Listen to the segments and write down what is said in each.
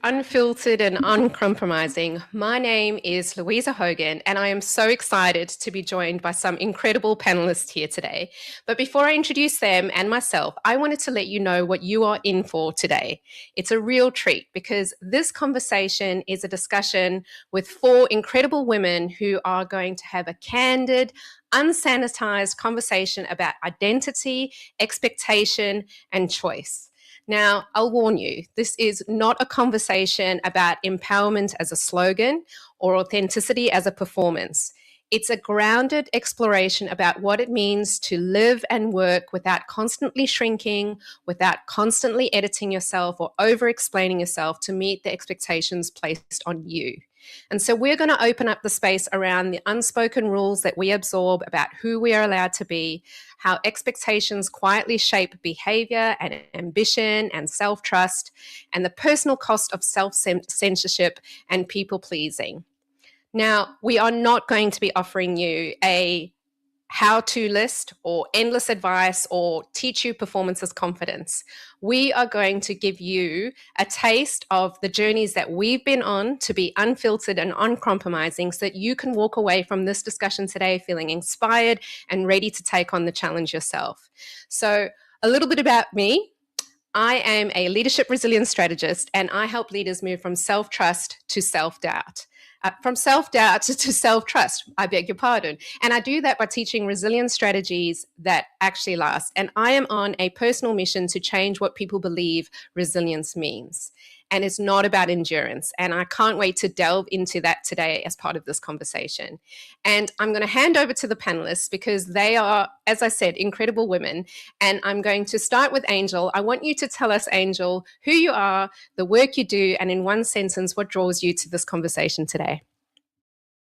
Unfiltered and Uncompromising. My name is Louisa Hogan, and I am so excited to be joined by some incredible panelists here today. But before I introduce them and myself, I wanted to let you know what you are in for today. It's a real treat because this conversation is a discussion with four incredible women who are going to have a candid, unsanitized conversation about identity, expectation, and choice. Now, I'll warn you, this is not a conversation about empowerment as a slogan or authenticity as a performance. It's a grounded exploration about what it means to live and work without constantly shrinking, without constantly editing yourself or over explaining yourself to meet the expectations placed on you. And so we're going to open up the space around the unspoken rules that we absorb about who we are allowed to be, how expectations quietly shape behavior and ambition and self-trust, and the personal cost of self-censorship and people-pleasing. Now, we are not going to be offering you a how-to list or endless advice or teach you performance as confidence. We are going to give you a taste of the journeys that we've been on to be unfiltered and uncompromising so that you can walk away from this discussion today feeling inspired and ready to take on the challenge yourself. So a little bit about me. I am a leadership resilience strategist, and I help leaders move from self-trust to self-doubt. From self-doubt to self-trust, I beg your pardon. And I do that by teaching resilience strategies that actually last. And I am on a personal mission to change what people believe resilience means. And it's not about endurance. And I can't wait to delve into that today as part of this conversation. And I'm going to hand over to the panelists because they are, as I said, incredible women. And I'm going to start with Angel. I want you to tell us, Angel, who you are, the work you do, and in one sentence, what draws you to this conversation today.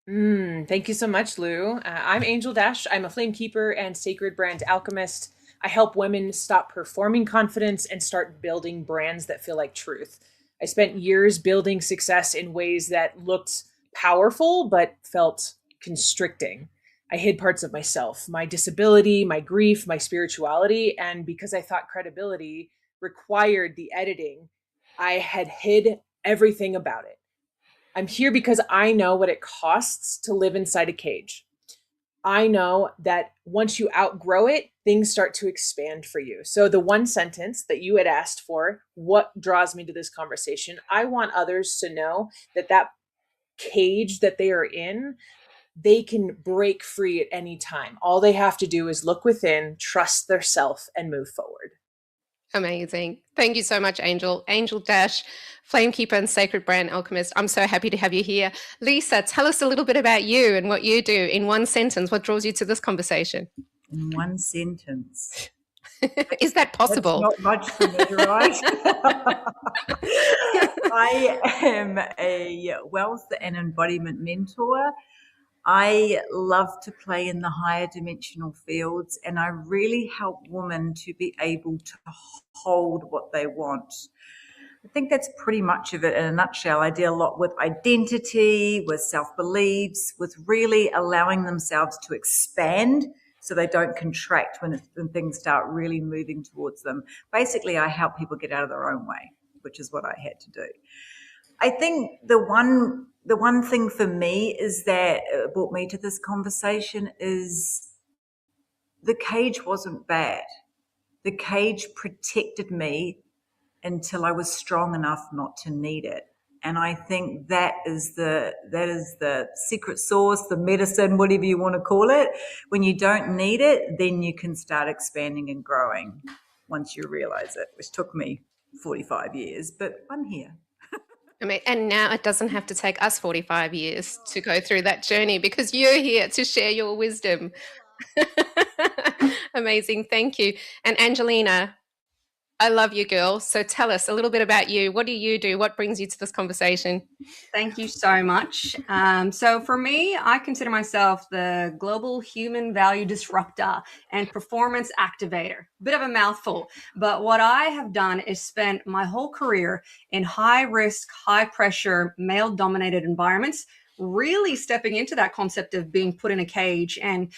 Thank you so much, Lou. I'm Angel Dash. I'm a flame keeper and sacred brand alchemist. I help women stop performing confidence and start building brands that feel like truth. I spent years building success in ways that looked powerful, but felt constricting. I hid parts of myself, my disability, my grief, my spirituality. And because I thought credibility required the editing, I had hid everything about it. I'm here because I know what it costs to live inside a cage. I know that once you outgrow it, things start to expand for you. So the one sentence that you had asked for, what draws me to this conversation? I want others to know that that cage that they are in, they can break free at any time. All they have to do is look within, trust their self, and move forward. Amazing. Thank you so much, Angel. Angel Dash, Flamekeeper and Sacred Brand Alchemist. I'm so happy to have you here. Lisa, tell us a little bit about you and what you do in one sentence. What draws you to this conversation? In one sentence. Is that possible? That's not much for me, right? I am a wealth and embodiment mentor. I love to play in the higher dimensional fields, and I really help women to be able to hold what they want. I think that's pretty much of it in a nutshell. I deal a lot with identity, with self-beliefs, with really allowing themselves to expand so they don't contract when things start really moving towards them. Basically, I help people get out of their own way, which is what I had to do. I think the one thing for me is that brought me to this conversation is the cage wasn't bad. The cage protected me until I was strong enough not to need it. And I think that is the secret sauce, the medicine, whatever you want to call it. When you don't need it, then you can start expanding and growing once you realize it, which took me 45 years, but I'm here. And now it doesn't have to take us 45 years to go through that journey because you're here to share your wisdom. Amazing. Thank you. And Angelina, I love you, girl. So tell us a little bit about you. What do you do? What brings you to this conversation? Thank you so much. So for me, I consider myself the global human value disruptor and performance activator. Bit of a mouthful, but what I have done is spent my whole career in high risk, high pressure, male dominated environments, really stepping into that concept of being put in a cage and,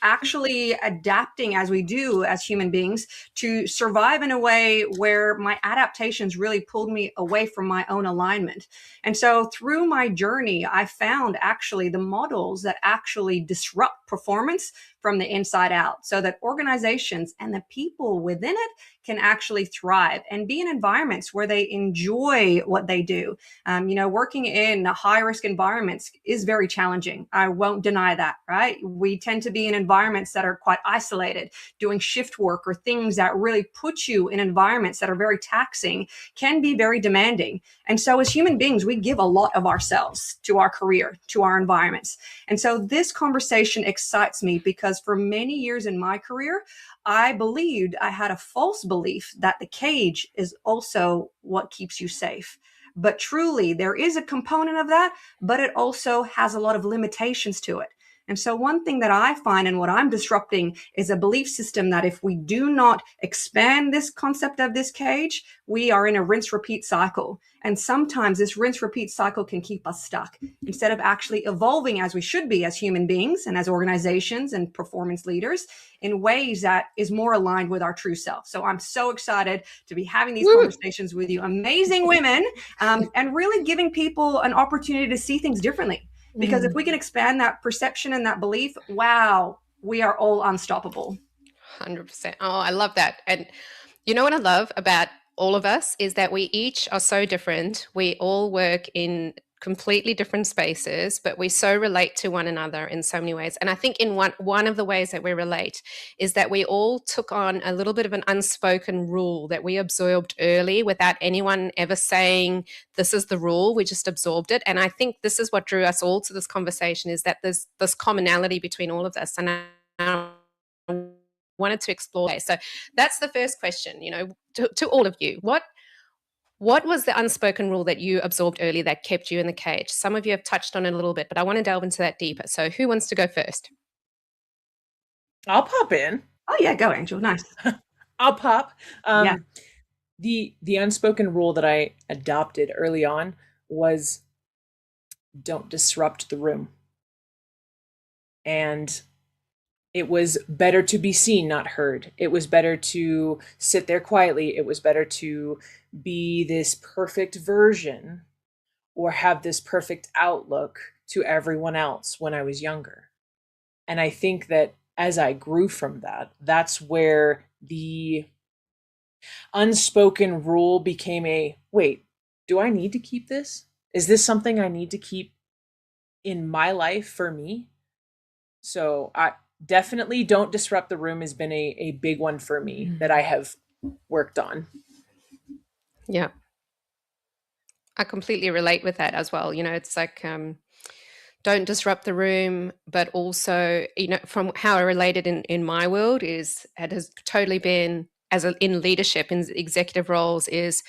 actually adapting as we do as human beings to survive in a way where my adaptations really pulled me away from my own alignment. And so through my journey, I found actually the models that actually disrupt performance from the inside out, so that organizations and the people within it can actually thrive and be in environments where they enjoy what they do. Working in high risk environments is very challenging. I won't deny that, right? We tend to be in environments that are quite isolated. Doing shift work or things that really put you in environments that are very taxing can be very demanding. And so as human beings, we give a lot of ourselves to our career, to our environments. And so this conversation excites me because for many years in my career, I believed I had a false belief that the cage is also what keeps you safe. But truly, there is a component of that, but it also has a lot of limitations to it. And so one thing that I find and what I'm disrupting is a belief system that if we do not expand this concept of this cage, we are in a rinse repeat cycle. And sometimes this rinse repeat cycle can keep us stuck instead of actually evolving as we should be as human beings and as organizations and performance leaders in ways that is more aligned with our true self. So I'm so excited to be having these conversations with you, amazing women, and really giving people an opportunity to see things differently. Because if we can expand that perception and that belief, wow, we are all unstoppable. 100%. Oh, I love that. And you know what I love about all of us is that we each are so different. We all work in completely different spaces, but we so relate to one another in so many ways. And I think in one of the ways that we relate is that we all took on a little bit of an unspoken rule that we absorbed early without anyone ever saying, this is the rule. We just absorbed it. And I think this is what drew us all to this conversation, is that there's this commonality between all of us. And I wanted to explore that. So that's the first question, to all of you. What was the unspoken rule that you absorbed early that kept you in the cage? Some of you have touched on it a little bit, but I want to delve into that deeper. So who wants to go first? I'll pop in. Oh yeah, go Angel. Nice. I'll pop. Yeah. The unspoken rule that I adopted early on was don't disrupt the room. And it was better to be seen, not heard. It was better to sit there quietly. It was better to be this perfect version or have this perfect outlook to everyone else when I was younger. And I think that as I grew from that, that's where the unspoken rule became wait, do I need to keep this? Is this something I need to keep in my life for me? So I definitely don't disrupt the room has been a big one for me that I have worked on. Yeah. I completely relate with that as well. It's like, don't disrupt the room, but also, from how I related in my world it has totally been in leadership, in executive roles, is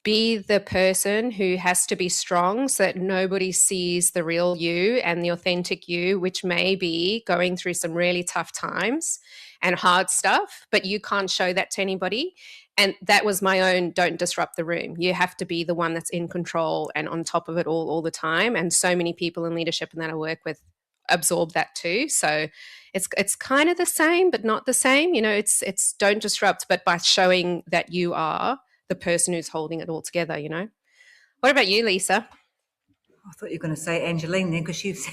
be the person who has to be strong so that nobody sees the real you and the authentic you, which may be going through some really tough times and hard stuff, but you can't show that to anybody. And that was my own don't disrupt the room. You have to be the one that's in control and on top of it all the time. And so many people in leadership and that I work with absorb that too. So it's kind of the same, but not the same. It's don't disrupt, but by showing that you are the person who's holding it all together. What about you, Lisa? I thought you were going to say Angeline then, because she's she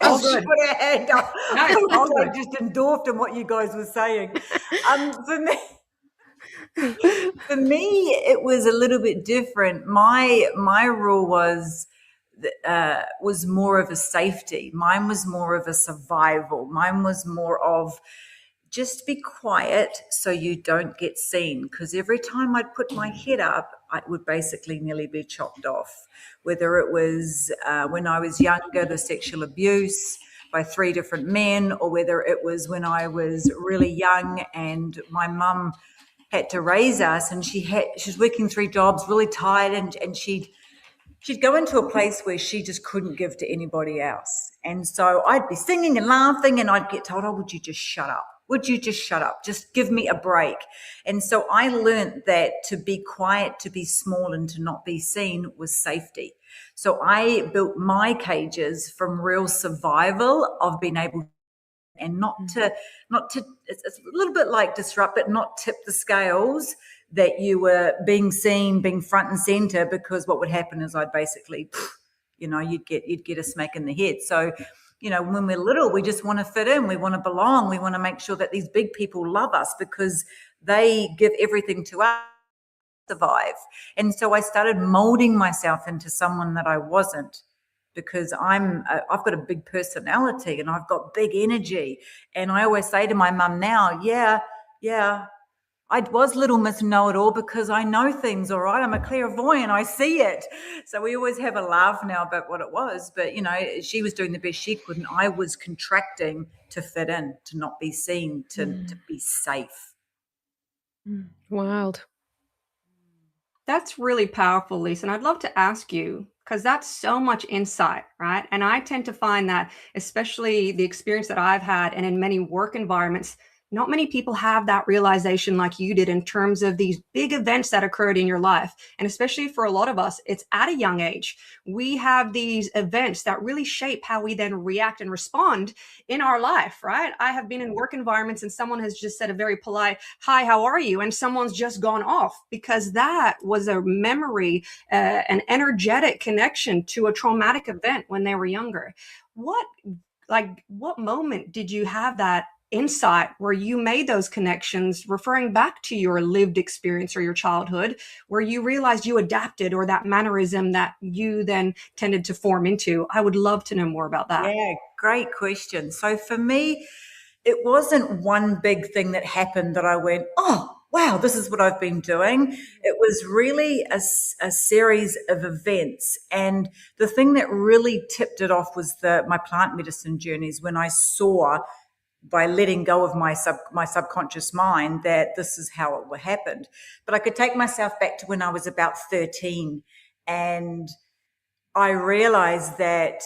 good. put her hand up. No, I was like just endorphed in what you guys were saying. For me, it was a little bit different. My rule was more of a safety. Mine was more of a survival. Mine was more of just be quiet so you don't get seen, because every time I'd put my head up, I would basically nearly be chopped off. Whether it was when I was younger, the sexual abuse by 3 different men, or whether it was when I was really young and my mum had to raise us, and she was working 3 jobs, really tired, and she'd go into a place where she just couldn't give to anybody else. And so I'd be singing and laughing, and I'd get told, oh, would you just shut up? Would you just shut up? Just give me a break. And so I learned that to be quiet, to be small, and to not be seen was safety. So I built my cages from real survival of being able and not to it's a little bit like disrupt, but not tip the scales that you were being seen, being front and center, because what would happen is I'd basically, you'd get a smack in the head. So, when we're little, we just want to fit in, we want to belong, we want to make sure that these big people love us because they give everything to us to survive. And so I started molding myself into someone that I wasn't, because I've got a big personality and I've got big energy. And I always say to my mum now, yeah, I was little Miss Know-It-All because I know things, all right? I'm a clairvoyant, I see it. So we always have a laugh now about what it was. But, she was doing the best she could, and I was contracting to fit in, to not be seen, to be safe. Wild. That's really powerful, Lisa. And I'd love to ask you, because that's so much insight, right? And I tend to find that, especially the experience that I've had and in many work environments, not many people have that realization like you did in terms of these big events that occurred in your life. And especially for a lot of us, it's at a young age. We have these events that really shape how we then react and respond in our life, right? I have been in work environments and someone has just said a very polite, "Hi, how are you?" And someone's just gone off because that was a memory, an energetic connection to a traumatic event when they were younger. What moment did you have that insight where you made those connections, referring back to your lived experience or your childhood, where you realized you adapted, or that mannerism that you then tended to form into? I would love to know more about that. Yeah, great question. So for me, it wasn't one big thing that happened that I went, oh, wow, this is what I've been doing. It was really a series of events. And the thing that really tipped it off was my plant medicine journeys, when I saw, by letting go of my subconscious mind, that this is how it happened. But I could take myself back to when I was about 13, and I realized that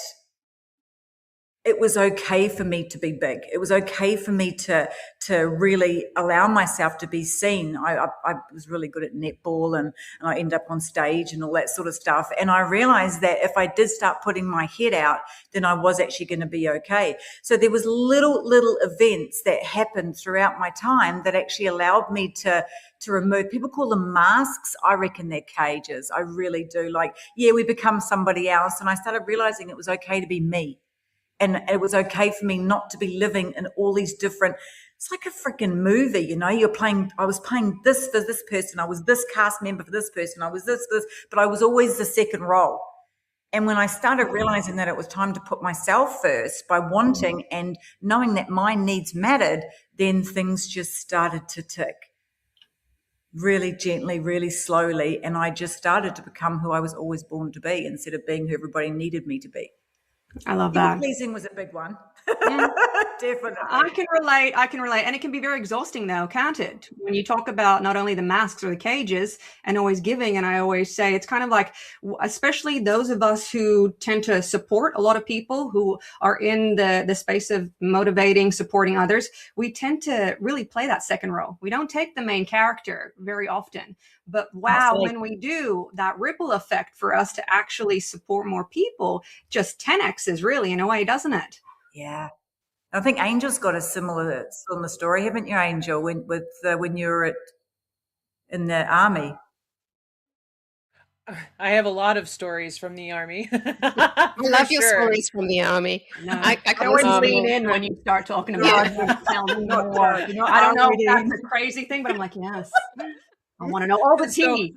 it was okay for me to be big. It was okay for me to really allow myself to be seen. I was really good at netball, and I ended up on stage and all that sort of stuff. And I realized that if I did start putting my head out, then I was actually going to be okay. So there was little events that happened throughout my time that actually allowed me to remove. People call them masks. I reckon they're cages. I really do. We become somebody else. And I started realizing it was okay to be me. And it was okay for me not to be living in all these different, it's like a freaking movie, I was playing this for this person. I was this cast member for this person. I was this, but I was always the second role. And when I started realizing that it was time to put myself first by wanting and knowing that my needs mattered, then things just started to tick really gently, really slowly. And I just started to become who I was always born to be, instead of being who everybody needed me to be. I love that. Pleasing was a big one. Yeah. Definitely. I can relate. And it can be very exhausting though, can't it? When you talk about not only the masks or the cages and always giving, and I always say it's kind of like, especially those of us who tend to support a lot of people who are in the space of motivating, supporting others, we tend to really play that second role. We don't take the main character very often. But wow, when we do, that ripple effect for us to actually support more people just 10x's really in a way, doesn't it? Yeah. I think Angel's got a similar story, haven't you, Angel, when you were in the army? I have a lot of stories from the army. I love your stories from the army. No, I can always lean in when you start talking about it. Tell me more. I don't know if that's a crazy thing, but I'm like, yes, I want to know all the tea.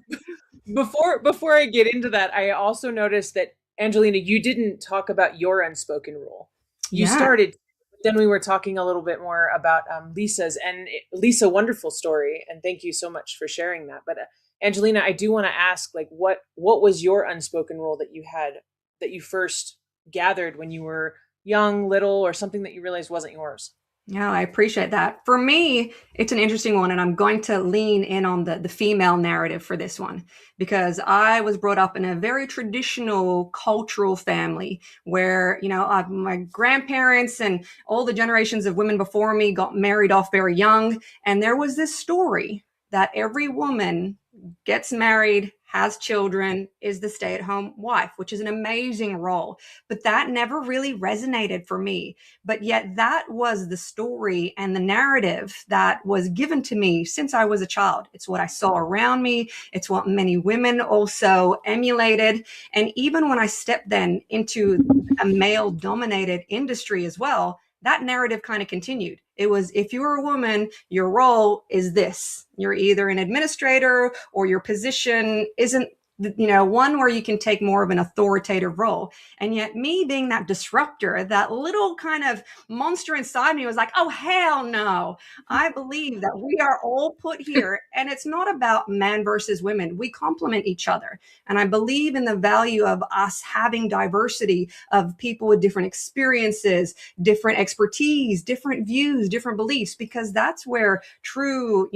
So, before I get into that, I also noticed that, Angelina, you didn't talk about your unspoken rule. You started, then we were talking a little bit more about Lisa's, and Lisa, wonderful story, and thank you so much for sharing that. But Angelina, I do want to ask, what was your unspoken rule that you had, that you first gathered when you were young, little, or something that you realized wasn't yours? Yeah, I appreciate that. For me, it's an interesting one, and I'm going to lean in on the female narrative for this one, because I was brought up in a very traditional cultural family where, my grandparents and all the generations of women before me got married off very young. And there was this story that every woman gets married, has children, is the stay-at-home wife, which is an amazing role. But that never really resonated for me. But yet that was the story and the narrative that was given to me since I was a child. It's what I saw around me. It's what many women also emulated. And even when I stepped then into a male-dominated industry as well, that narrative kind of continued. It was, if you're a woman, your role is this. You're either an administrator or your position isn't, one where you can take more of an authoritative role. And yet me being that disruptor, that little kind of monster inside me was like, oh, hell no. I believe that we are all put here, and it's not about man versus women. We complement each other. And I believe in the value of us having diversity of people with different experiences, different expertise, different views, different beliefs, because that's where true,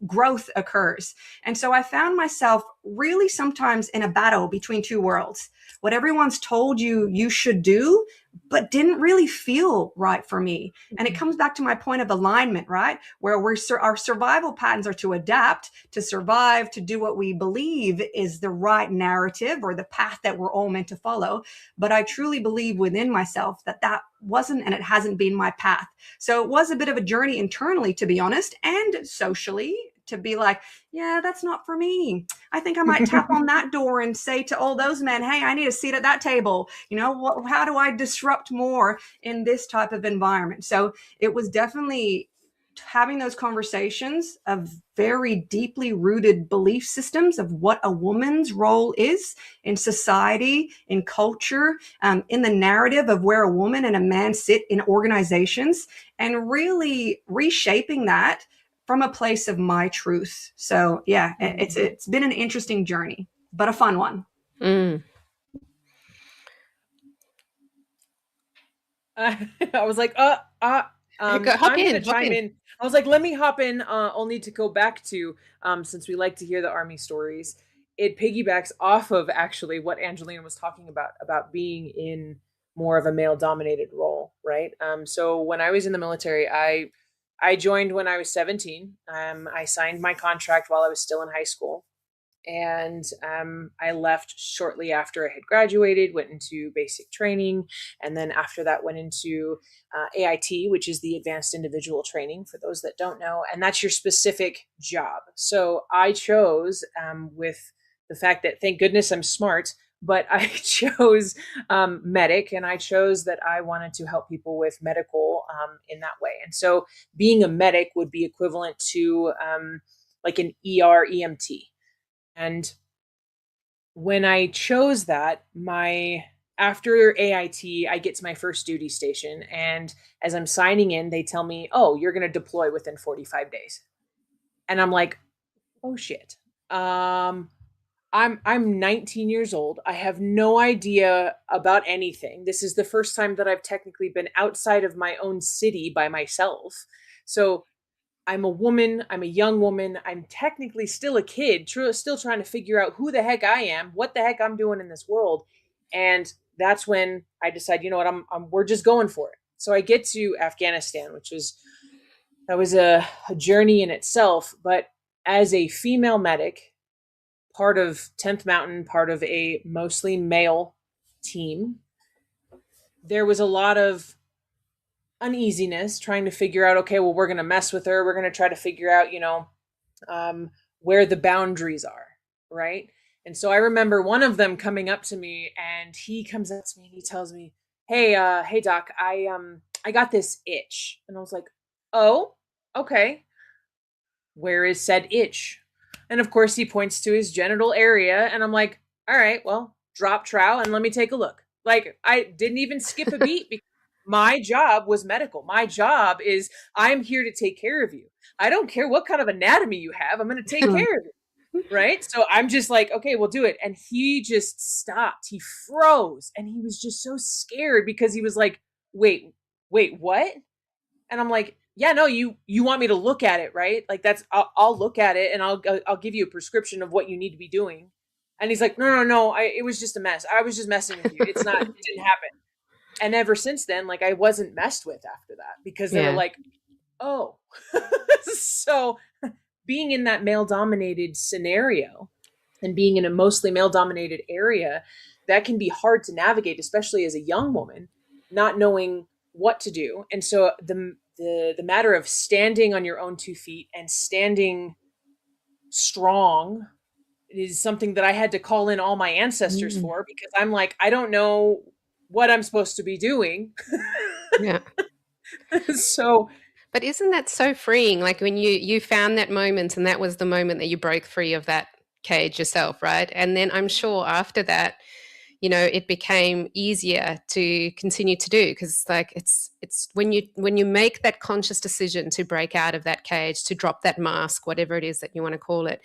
growth occurs. And so I found myself really sometimes in a battle between two worlds. What everyone's told you should do, but didn't really feel right for me. And it comes back to my point of alignment, right? Where our survival patterns are to adapt, to survive, to do what we believe is the right narrative or the path that we're all meant to follow. But I truly believe within myself that wasn't, and it hasn't been my path. So it was a bit of a journey internally, to be honest, and socially, to be like, yeah, that's not for me. I think I might tap on that door and say to all those men, hey, I need a seat at that table. How do I disrupt more in this type of environment? So it was definitely having those conversations of very deeply rooted belief systems of what a woman's role is in society, in culture, in the narrative of where a woman and a man sit in organizations, and really reshaping that from a place of my truth. So yeah, it's been an interesting journey, but a fun one. I was like, hop I'm going in, to chime in. I was like, let me hop in, only to go back to, since we like to hear the Army stories, it piggybacks off of actually what Angelina was talking about being in more of a male dominated role, right? So when I was in the military, I joined when I was 17. I signed my contract while I was still in high school. And I left shortly after I had graduated, went into basic training, and then after that went into AIT, which is the Advanced Individual Training, for those that don't know, and that's your specific job. So I chose, with the fact that, thank goodness I'm smart, but I chose medic, and I chose that I wanted to help people with medical in that way. And so being a medic would be equivalent to like an ER EMT. And when I chose that, after AIT, I get to my first duty station. And as I'm signing in, they tell me, oh, you're going to deploy within 45 days. And I'm like, oh shit. I'm 19 years old. I have no idea about anything. This is the first time that I've technically been outside of my own city by myself. So I'm a woman, I'm a young woman, I'm technically still a kid, still trying to figure out who the heck I am, what the heck I'm doing in this world. And that's when I decide, you know what, we're just going for it. So I get to Afghanistan, that was a journey in itself. But as a female medic, part of 10th Mountain, part of a mostly male team, there was a lot of uneasiness trying to figure out, okay, well, we're going to mess with her. We're going to try to figure out, where the boundaries are. Right. And so I remember one of them coming up to me, and he comes up to me and he tells me, hey doc, I got this itch. And I was like, oh, okay. Where is said itch? And of course he points to his genital area, and I'm like, all right, well, drop trowel and let me take a look. Like, I didn't even skip a beat because my job was medical. My job is, I'm here to take care of you. I don't care what kind of anatomy you have. I'm going to take care of you. Right. So I'm just like, okay, we'll do it. And he just stopped. He froze. And he was just so scared because he was like, wait, what? And I'm like, yeah, no, you want me to look at it, right? Like, I'll look at it, and I'll give you a prescription of what you need to be doing. And he's like, no, it was just a mess. I was just messing with you. It didn't happen. And ever since then, like, I wasn't messed with after that, because they were like, oh. So being in that male dominated scenario, and being in a mostly male dominated area, that can be hard to navigate, especially as a young woman, not knowing what to do. And so the matter of standing on your own 2 feet and standing strong is something that I had to call in all my ancestors for, because I'm like, I don't know what I'm supposed to be doing. Yeah. So But isn't that so freeing? Like when you found that moment, and that was the moment that you broke free of that cage yourself, right? And then I'm sure after that, it became easier to continue to do, because like it's when you make that conscious decision to break out of that cage, to drop that mask, whatever it is that you want to call it,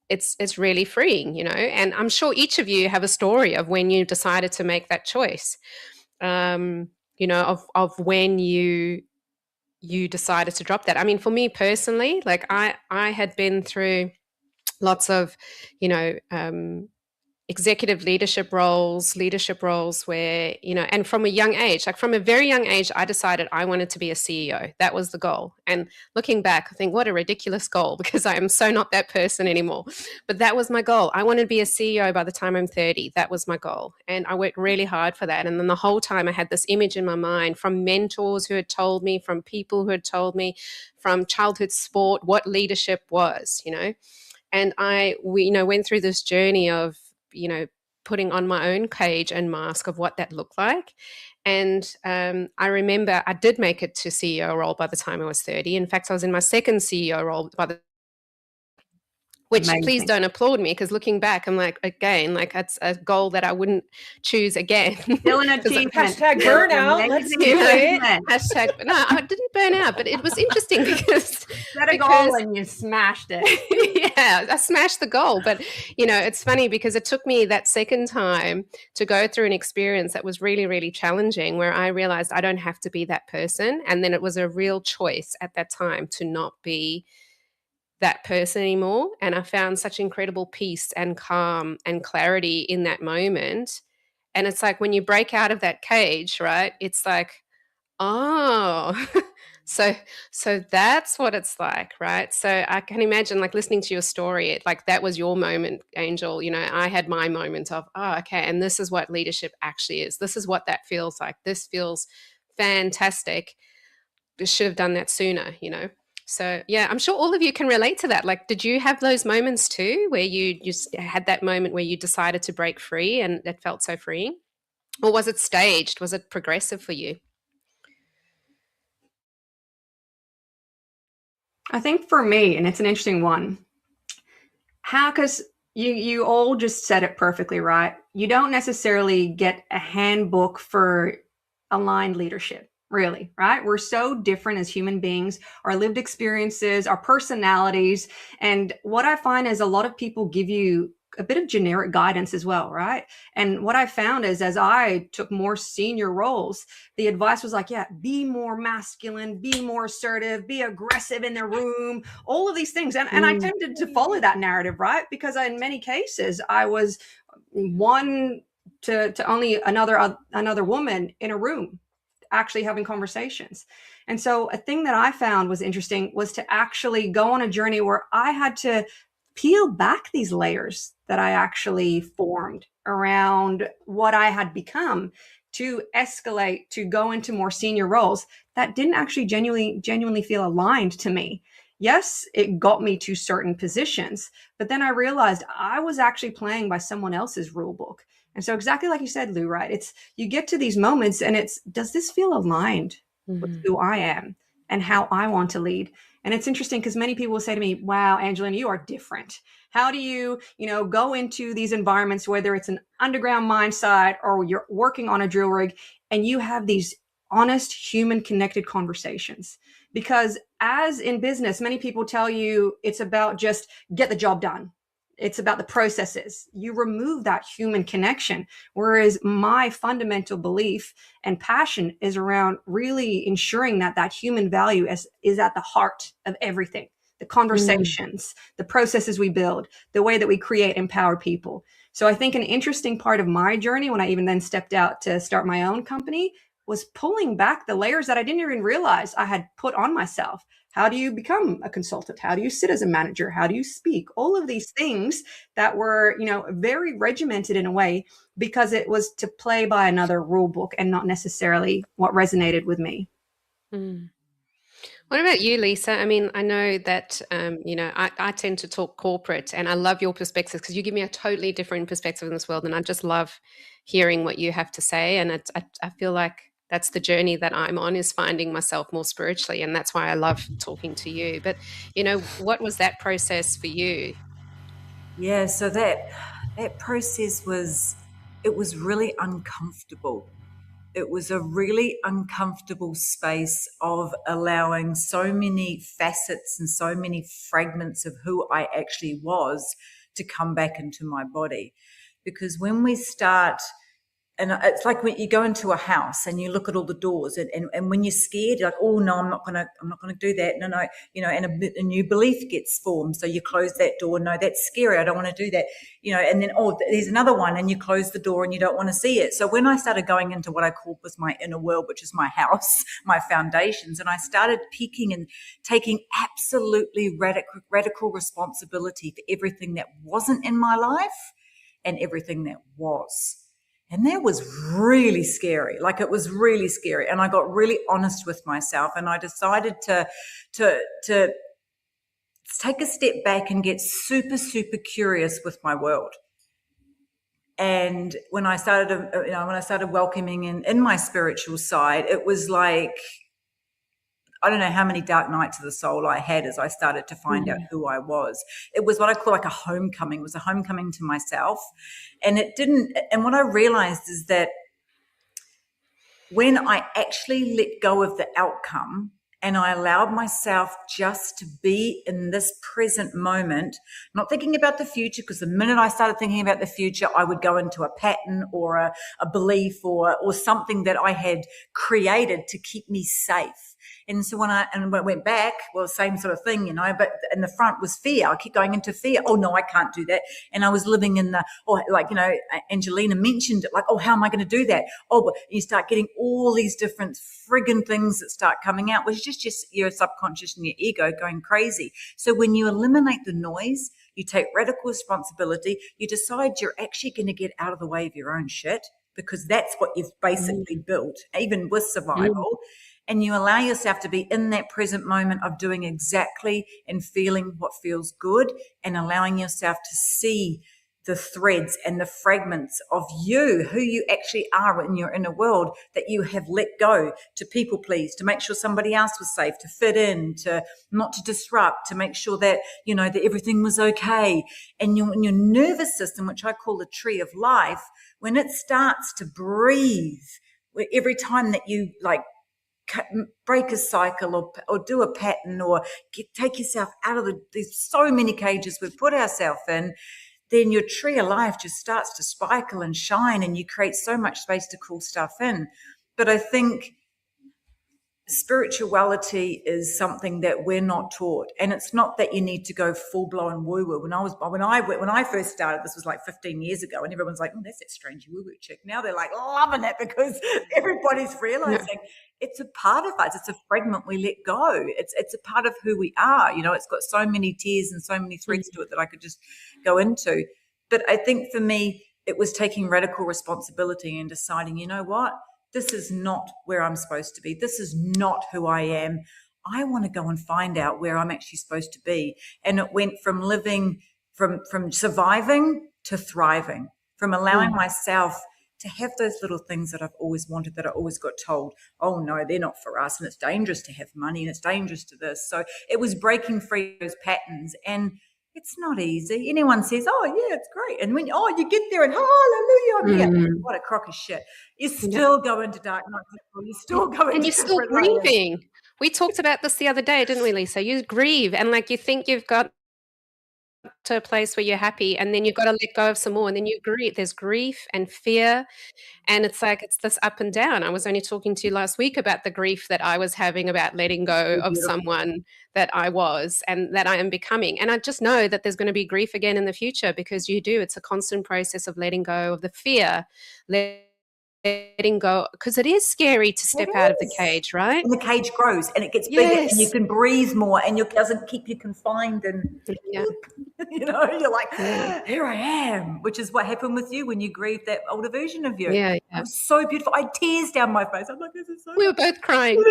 it's really freeing. And I'm sure each of you have a story of when you decided to make that choice, of when you decided to drop that. I mean, for me personally, like I had been through lots of, executive leadership roles where, and from a young age, like from a very young age, I decided I wanted to be a CEO. That was the goal. And looking back, I think what a ridiculous goal, because I am so not that person anymore. But that was my goal. I wanted to be a CEO by the time I'm 30. That was my goal. And I worked really hard for that. And then the whole time I had this image in my mind from mentors who had told me, from people who had told me, from childhood sport, what leadership was, And we went through this journey of, putting on my own cage and mask of what that looked like. And I remember I did make it to CEO role by the time I was 30. In fact, I was in my second CEO role by the which Amazing. Please don't applaud me, because looking back, I'm like, again, like that's a goal that I wouldn't choose again. Still an achievement. Hashtag burnout. Let's do it. Hashtag, no, I didn't burn out, but it was interesting because set a goal and you smashed it. Yeah, I smashed the goal. But, it's funny because it took me that second time to go through an experience that was really, really challenging, where I realized I don't have to be that person. And then it was a real choice at that time to not be that person anymore. And I found such incredible peace and calm and clarity in that moment. And it's like when you break out of that cage, right? It's like, oh, so that's what it's like, right? So I can imagine, like, listening to your story, like that was your moment, Angel. I had my moment of, oh, okay, and this is what leadership actually is. This is what that feels like. This feels fantastic. I should have done that sooner. So yeah, I'm sure all of you can relate to that. Like, did you have those moments too, where you just had that moment where you decided to break free and that felt so freeing? Or was it staged? Was it progressive for you? I think for me, and it's an interesting one, because you all just said it perfectly, right? You don't necessarily get a handbook for aligned leadership, really, right? We're so different as human beings, our lived experiences, our personalities. And what I find is a lot of people give you a bit of generic guidance as well, right? And what I found is, as I took more senior roles, the advice was like, yeah, be more masculine, be more assertive, be aggressive in the room, all of these things. And I tended to follow that narrative, right? Because in many cases, I was one to only another woman in a room actually having conversations. And so a thing that I found was interesting was to actually go on a journey where I had to peel back these layers that I actually formed around what I had become, to escalate, to go into more senior roles that didn't actually genuinely feel aligned to me. Yes, it got me to certain positions, but then I realized I was actually playing by someone else's rule book. And so exactly like you said, Lou, right? It's, you get to these moments and it's, does this feel aligned with who I am and how I want to lead? And it's interesting because many people will say to me, wow, Angelina, you are different. How do you, go into these environments, whether it's an underground mine site or you're working on a drill rig, and you have these honest, human connected conversations? Because as in business, many people tell you it's about just get the job done. It's about the processes. You remove that human connection. Whereas my fundamental belief and passion is around really ensuring that that human value is at the heart of everything. The conversations, the processes we build, the way that we create, empower people. So I think an interesting part of my journey, when I even then stepped out to start my own company, was pulling back the layers that I didn't even realize I had put on myself. How do you become a consultant? How do you sit as a manager? How do you speak? All of these things that were, very regimented in a way because it was to play by another rule book and not necessarily what resonated with me. Mm. What about you, Lisa? I mean, I know that, I tend to talk corporate, and I love your perspective because you give me a totally different perspective in this world. And I just love hearing what you have to say. And I feel like that's the journey that I'm on, is finding myself more spiritually. And that's why I love talking to you. But, what was that process for you? Yeah, so that process was really uncomfortable. It was a really uncomfortable space of allowing so many facets and so many fragments of who I actually was to come back into my body. Because when we start, and it's like when you go into a house and you look at all the doors, and when you're scared, you're like, oh no, I'm not gonna do that. No, and a new belief gets formed. So you close that door. No, that's scary. I don't want to do that. And then, oh, there's another one, and you close the door and you don't want to see it. So when I started going into what I call was my inner world, which is my house, my foundations, and I started peeking and taking absolutely radical responsibility for everything that wasn't in my life and everything that was. And that was really scary. Like, it was really scary. And I got really honest with myself, and I decided to take a step back and get super, super curious with my world. And when I started welcoming in my spiritual side, it was like, I don't know how many dark nights of the soul I had as I started to find out who I was. It was what I call like a homecoming. It was a homecoming to myself. And what I realized is that when I actually let go of the outcome and I allowed myself just to be in this present moment, not thinking about the future, because the minute I started thinking about the future, I would go into a pattern or a belief or something that I had created to keep me safe. And so when I went back, well, same sort of thing, but in the front was fear. I kept going into fear. Oh no, I can't do that. And I was living in Angelina mentioned it, like, oh, how am I going to do that? Oh, but you start getting all these different friggin' things that start coming out, which is just your subconscious and your ego going crazy. So when you eliminate the noise, you take radical responsibility, you decide you're actually going to get out of the way of your own shit, because that's what you've basically built, even with survival. And you allow yourself to be in that present moment of doing exactly and feeling what feels good, and allowing yourself to see the threads and the fragments of you, who you actually are in your inner world, that you have let go to people please, to make sure somebody else was safe, to fit in, to not to disrupt, to make sure that, that everything was okay. And your nervous system, which I call the tree of life, when it starts to breathe, every time that you break a cycle or do a pattern or take yourself out of there's so many cages we've put ourselves in, then your tree of life just starts to sparkle and shine, and you create so much space to cool stuff in. But I think spirituality is something that we're not taught, and it's not that you need to go full blown woo woo. When I first started, this was like 15 years ago, and everyone's like, "Oh, that's that strange woo woo chick." Now they're like loving it because everybody's realizing it's a part of us. It's a fragment we let go. It's a part of who we are. It's got so many tiers and so many threads to it that I could just go into. But I think for me, it was taking radical responsibility and deciding, you know what? This is not where I'm supposed to be. This is not who I am. I want to go and find out where I'm actually supposed to be. And it went from living, from surviving to thriving, from allowing myself to have those little things that I've always wanted, that I always got told, oh no, they're not for us, and it's dangerous to have money, and it's dangerous to this. So it was breaking free those patterns, and it's not easy. Anyone says, oh yeah, it's great, and when you get there and hallelujah, I'm here. What a crock of shit. You still go into dark nights, you still go into, and you're still grieving. We talked about this the other day, didn't we, Lisa? You grieve, and you think you've got to a place where you're happy, and then you've got to let go of some more, and then you grieve. There's grief and fear, and it's this up and down. I was only talking to you last week about the grief that I was having about letting go of someone that I was and that I am becoming. And I just know that there's going to be grief again in the future, because it's a constant process of letting go of the fear, letting letting go, because it is scary to step out of the cage, right? And the cage grows and it gets bigger and you Yes. can breathe more and it doesn't keep you confined and Yeah. you're like, Yeah. here I am, which is what happened with you when you grieved that older version of you. Yeah. It Yeah. was so beautiful. I had tears down my face. I'm like, this is so We were both crying.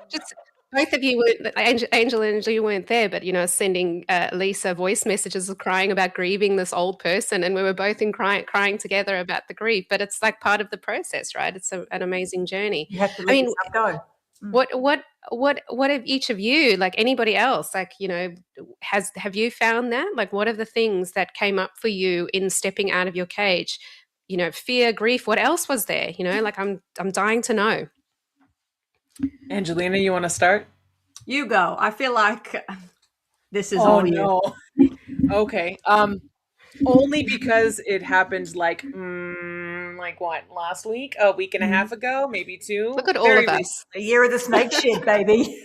Just both of you were, Angela and you weren't there, but sending Lisa voice messages of crying about grieving this old person, and we were both crying together about the grief. But it's like part of the process, right? It's an amazing journey. you have to I let mean, yourself go. what have each of you, like anybody else, like have you found that? Like, what are the things that came up for you in stepping out of your cage? Fear, grief. What else was there? Like I'm dying to know. Angelina, you want to start? You go. I feel like this is on you. Oh no. Okay. Only because it happened like what, last week, a week and a half ago, maybe two. Look at all Very of us. The year of the snake shed, baby.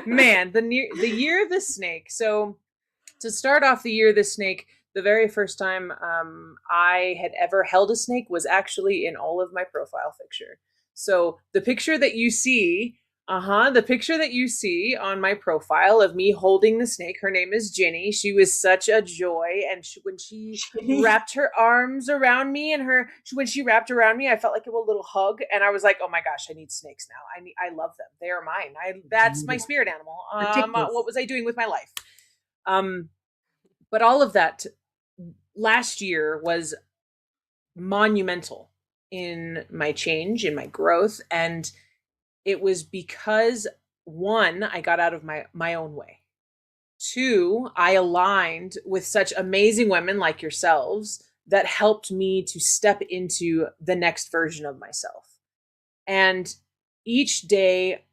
Man, the year of the snake. So to start off the year of the snake, the very first time I had ever held a snake was actually in all of my profile picture. So the picture that you see, the picture that you see on my profile of me holding the snake, her name is Ginny. She was such a joy. And when she wrapped her arms around me when she wrapped around me, I felt like a little hug. And I was like, oh my gosh, I need snakes now. I love them. They are mine. That's my spirit animal. What was I doing with my life? But all of that last year was monumental in my change, in my growth. And it was because, one, I got out of my own way. Two, I aligned with such amazing women like yourselves that helped me to step into the next version of myself. And each day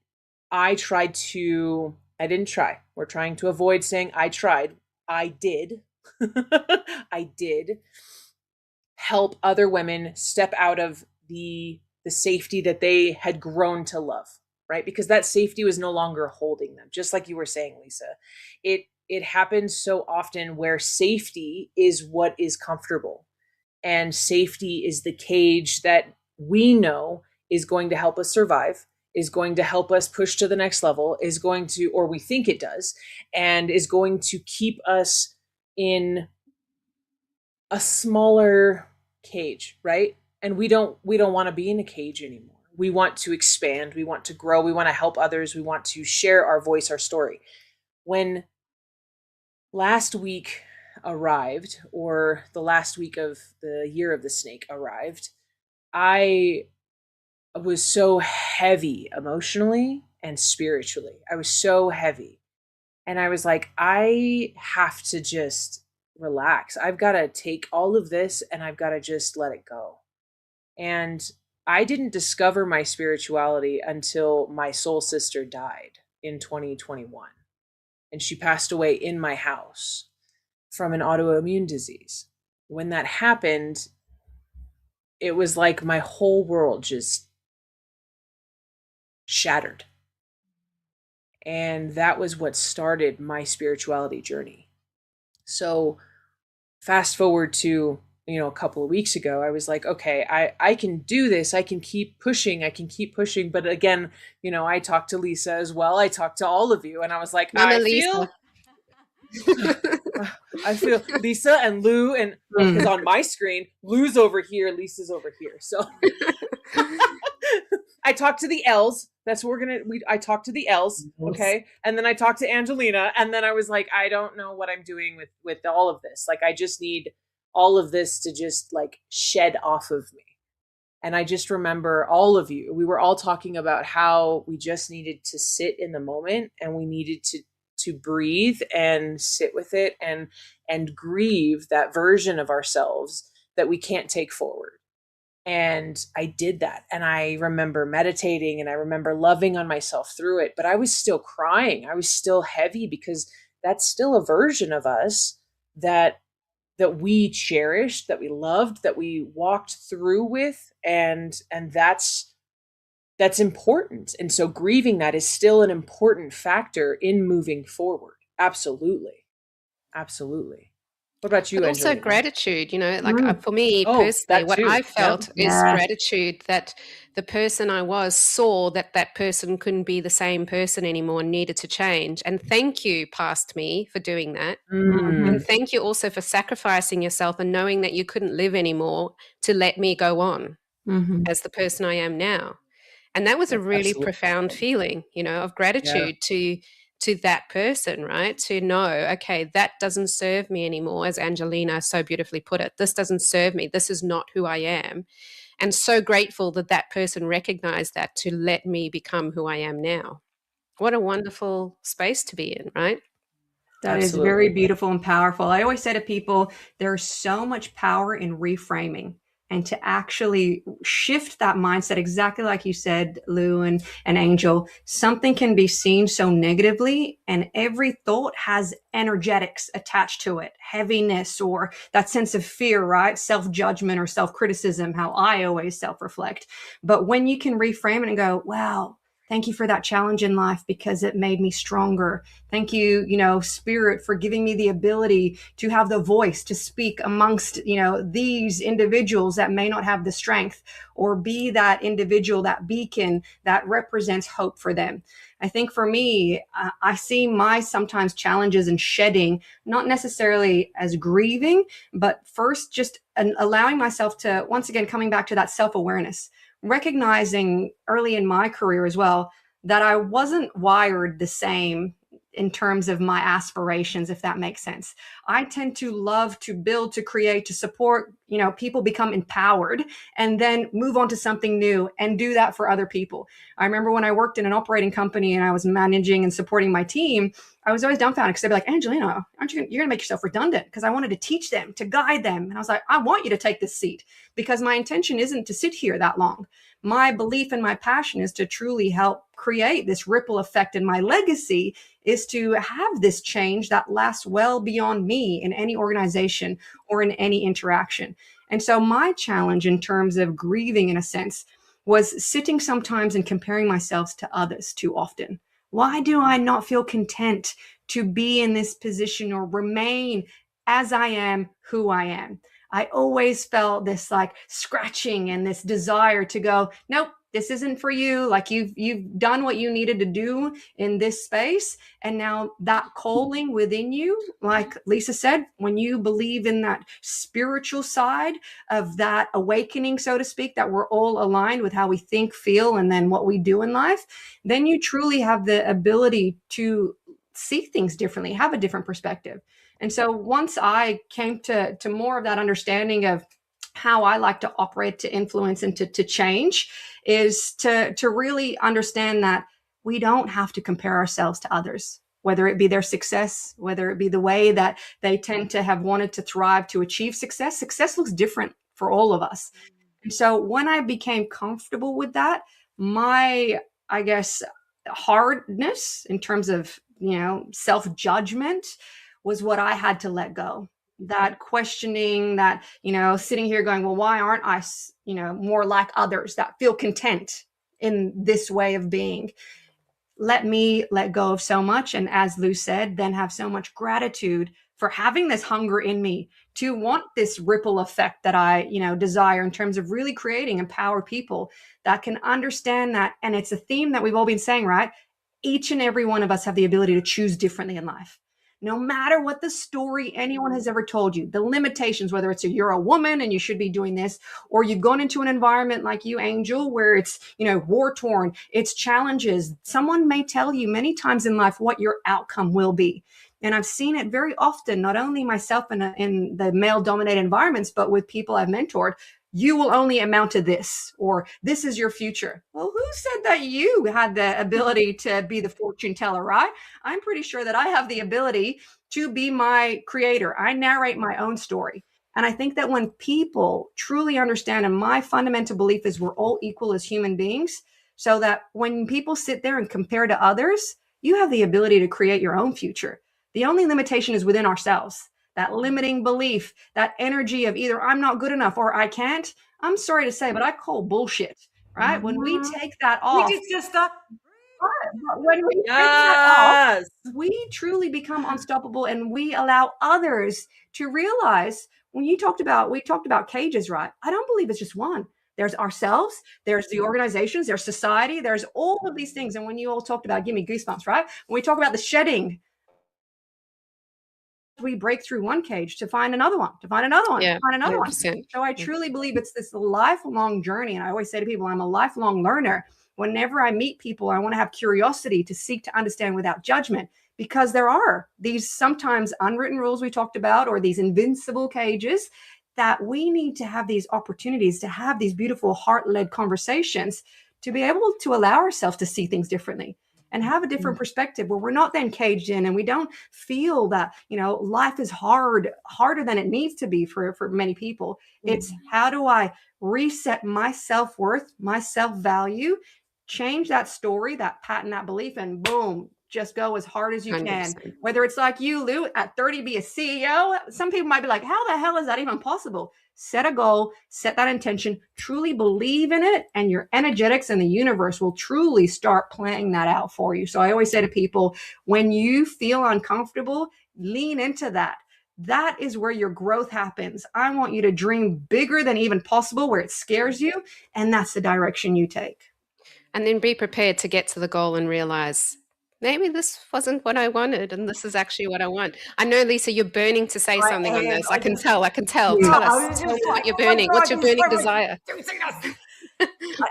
I didn't try. We're trying to avoid saying I tried. I did. I did help other women step out of the safety that they had grown to love, right? Because that safety was no longer holding them. Just like you were saying, Lisa, it happens so often where safety is what is comfortable, and safety is the cage that we know is going to help us survive, is going to help us push to the next level, is going to, or we think it does, and is going to keep us in a smaller cage, right? And we don't want to be in a cage anymore. We want to expand, we want to grow, we want to help others, we want to share our voice, our story. When last week arrived, or the last week of the year of the snake arrived, I was so heavy emotionally and spiritually. I was so heavy. And I was like, I have to just relax. I've got to take all of this and I've got to just let it go. And I didn't discover my spirituality until my soul sister died in 2021. And she passed away in my house from an autoimmune disease. When that happened, it was like my whole world just shattered. And that was what started my spirituality journey. So fast forward to, a couple of weeks ago, I was like, okay, I can do this. I can keep pushing. But again, I talked to Lisa as well. I talked to all of you, and I was like, I feel Lisa and Lou, and because on my screen, Lou's over here, Lisa's over here. So I talked to the L's. That's what I talked to the L's. Okay. And then I talked to Angelina, and then I was like, I don't know what I'm doing with all of this. Like, I just need all of this to just like shed off of me. And I just remember all of you, we were all talking about how we just needed to sit in the moment, and we needed to breathe and sit with it and grieve that version of ourselves that we can't take forward. And I did that. And I remember meditating, and I remember loving on myself through it, but I was still crying. I was still heavy because that's still a version of us that we cherished, that we loved, that we walked through with. And that's important. And so grieving that is still an important factor in moving forward. Absolutely. Absolutely. What about you, But also Angelina? gratitude, like Mm. for me Oh, personally, that what too. I Yep. felt is Yeah. gratitude that the person I was saw that that person couldn't be the same person anymore and needed to change. And thank you, past me, for doing that. Mhm. And thank you also for sacrificing yourself and knowing that you couldn't live anymore to let me go on Mhm. as the person I am now. And that was a That's really absolutely profound right. feeling, of Yeah. gratitude to that person, right? To know, okay, that doesn't serve me anymore, as Angelina so beautifully put it. This doesn't serve me. This is not who I am. And so grateful that that person recognized that to let me become who I am now. What a wonderful space to be in, right? That is very Absolutely. beautiful and powerful. I always say to people, there's so much power in reframing and to actually shift that mindset, exactly like you said, Lou and Angel. Something can be seen so negatively, and every thought has energetics attached to it, heaviness or that sense of fear, right? Self judgment or self criticism, how I always self reflect. But when you can reframe it and go, wow, thank you for that challenge in life because it made me stronger. Thank you, Spirit, for giving me the ability to have the voice to speak amongst, these individuals that may not have the strength, or be that individual, that beacon that represents hope for them. I think for me, I see my sometimes challenges in shedding, not necessarily as grieving, but first just allowing myself to, once again, coming back to that self awareness, recognizing early in my career as well that I wasn't wired the same in terms of my aspirations, if that makes sense. I tend to love to build, to create, to support, people become empowered and then move on to something new and do that for other people. I remember when I worked in an operating company and I was managing and supporting my team, I was always dumbfounded because they'd be like, Angelina, you're going to make yourself redundant, because I wanted to teach them, to guide them. And I was like, I want you to take this seat because my intention isn't to sit here that long. My belief and my passion is to truly help create this ripple effect, and my legacy is to have this change that lasts well beyond me in any organization or in any interaction. And so my challenge in terms of grieving, in a sense, was sitting sometimes and comparing myself to others too often. Why do I not feel content to be in this position or remain as I am, who I am? I always felt this like scratching and this desire to go, nope, this isn't for you. Like you've done what you needed to do in this space. And now that calling within you, like Lisa said, when you believe in that spiritual side of that awakening, so to speak, that we're all aligned with how we think, feel, and then what we do in life, then you truly have the ability to see things differently, have a different perspective. And so once I came to more of that understanding of how I like to operate, to influence, and to change, is to really understand that we don't have to compare ourselves to others, whether it be their success, whether it be the way that they tend to have wanted to thrive to achieve success. Success looks different for all of us. And so when I became comfortable with that, my, I guess, hardness in terms of, self-judgment was what I had to let go. That questioning, that, sitting here going, well, why aren't I, more like others that feel content in this way of being? Let me let go of so much. And as Lou said, then have so much gratitude for having this hunger in me to want this ripple effect that I, desire in terms of really creating empowered people that can understand that. And it's a theme that we've all been saying, right? Each and every one of us have the ability to choose differently in life. No matter what the story anyone has ever told you, the limitations, whether it's you're a woman and you should be doing this, or you've gone into an environment like you, Angel, where it's, war torn, it's challenges. Someone may tell you many times in life what your outcome will be. And I've seen it very often, not only myself in the male dominated environments, but with people I've mentored. You will only amount to this, or this is your future. Well, who said that you had the ability to be the fortune teller, right? I'm pretty sure that I have the ability to be my creator. I narrate my own story. And I think that when people truly understand, and my fundamental belief is we're all equal as human beings, so that when people sit there and compare to others, you have the ability to create your own future. The only limitation is within ourselves. That limiting belief, that energy of either I'm not good enough or I can't. I'm sorry to say, but I call bullshit, right? When we take that We off, did, sister. But when we bring that Yes. up, we truly become unstoppable, and we allow others to realize. When we talked about cages, right? I don't believe it's just one. There's ourselves, there's the organizations, there's society, there's all of these things. And when you all talked about, give me goosebumps, right? When we talk about the shedding, we break through one cage to find another one, to find another one, Yeah, to find another 100%. one. So I truly believe it's this lifelong journey. And I always say to people, I'm a lifelong learner. Whenever I meet people, I want to have curiosity to seek to understand without judgment, because there are these sometimes unwritten rules we talked about, or these invincible cages, that we need to have these opportunities to have these beautiful heart-led conversations to be able to allow ourselves to see things differently and have a different perspective, where we're not then caged in and we don't feel that, life is harder than it needs to be for many people. It's how do I reset my self-worth, my self-value, change that story, that pattern, that belief, and boom, just go as hard as you can. 100%. Whether it's like you, Lou, at 30, be a CEO. Some people might be like, how the hell is that even possible? Set a goal, set that intention, truly believe in it, and your energetics and the universe will truly start playing that out for you. So I always say to people, when you feel uncomfortable, lean into that. That is where your growth happens. I want you to dream bigger than even possible, where it scares you, and that's the direction you take. And then be prepared to get to the goal and realize maybe this wasn't what I wanted, and this is actually what I want. I know, Lisa, you're burning to say something on this. I can tell. Yeah, Tell me what you're burning. What's your burning desire?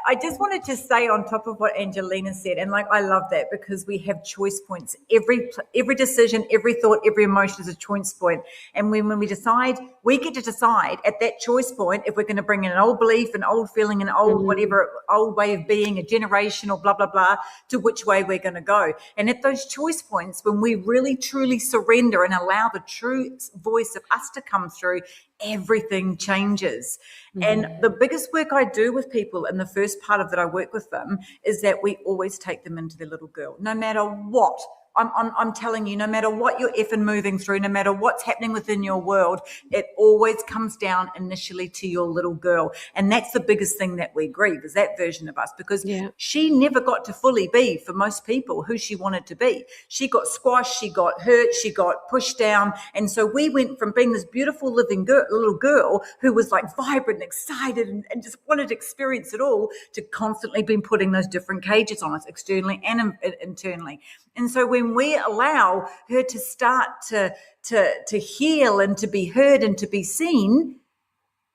I just wanted to say on top of what Angelina said, and I love that, because we have choice points. Every decision, every thought, every emotion is a choice point. And when we decide, we get to decide at that choice point if we're going to bring in an old belief, an old feeling, an old whatever, old way of being, a generational blah, blah, blah, to which way we're going to go. And at those choice points, when we really, truly surrender and allow the true voice of us to come through, everything changes. And the biggest work I do with people in the first part of that I work with them is that we always take them into their little girl, no matter what. I'm telling you, no matter what you're effing moving through, no matter what's happening within your world, it always comes down initially to your little girl. And that's the biggest thing that we grieve, is that version of us, because she never got to fully be, for most people, who she wanted to be. She got squashed, she got hurt, she got pushed down. And so we went from being this beautiful living little girl who was vibrant and excited and just wanted to experience it all, to constantly being putting those different cages on us, externally and internally. And so when we allow her to start to heal and to be heard and to be seen,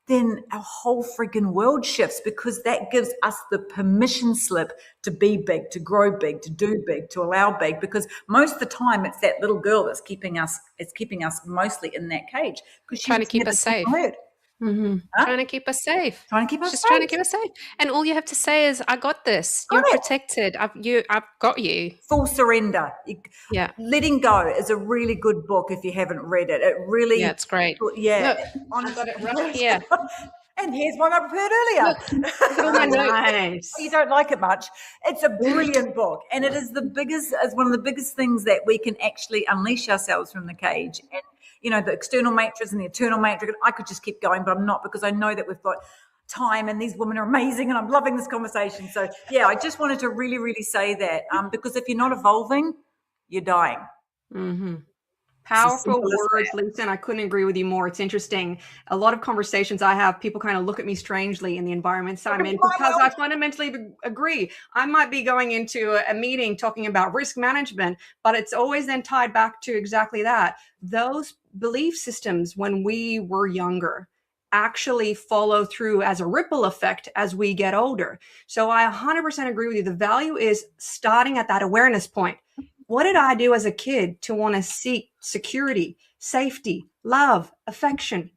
then our whole freaking world shifts, because that gives us the permission slip to be big, to grow big, to do big, to allow big. Because most of the time it's that little girl that's keeping us mostly in that cage, because Trying to keep us safe. Trying to keep us safe. Trying to keep us Just safe. trying to keep us safe. And all you have to say is, I got this. You're protected. I've got you. Full surrender. Yeah. Letting Go is a really good book if you haven't read it. It really, Yeah, it's great. Yeah. Look, I've got it right here. And here's one I prepared earlier. Look at all my notes. Nice. You don't like it much. It's a brilliant book, and it is one of the biggest things that we can actually unleash ourselves from the cage. And the external matrix and the internal matrix. I could just keep going, but I'm not, because I know that we've got time and these women are amazing and I'm loving this conversation. So I just wanted to really, really say that, because if you're not evolving, you're dying. Powerful words, Lisa, and I couldn't agree with you more. It's interesting. A lot of conversations I have, people kind of look at me strangely in the environments I'm in, because I fundamentally agree. I might be going into a meeting talking about risk management, but it's always then tied back to exactly that. Those belief systems when we were younger actually follow through as a ripple effect as we get older. So I 100% agree with you. The value is starting at that awareness point. What did I do as a kid to want to seek security, safety, love, affection?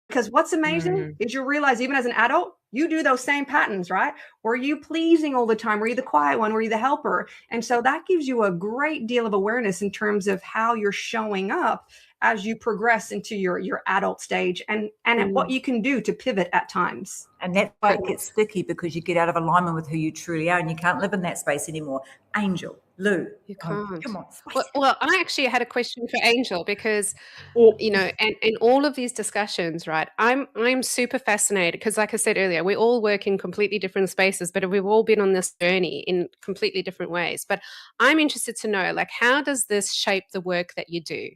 Because what's amazing is you realize, even as an adult, you do those same patterns, right? Were you pleasing all the time? Were you the quiet one? Were you the helper? And so that gives you a great deal of awareness in terms of how you're showing up as you progress into your adult stage, and what you can do to pivot at times. And that's why it gets sticky, because you get out of alignment with who you truly are and you can't live in that space anymore. Angel, Lou, You come can't. on, spice Well, it. well, I actually had a question for Angel because, Well, you know, and in all of these discussions, right? I'm super fascinated because, like I said earlier, we all work in completely different spaces, but we've all been on this journey in completely different ways. But I'm interested to know, like, how does this shape the work that you do?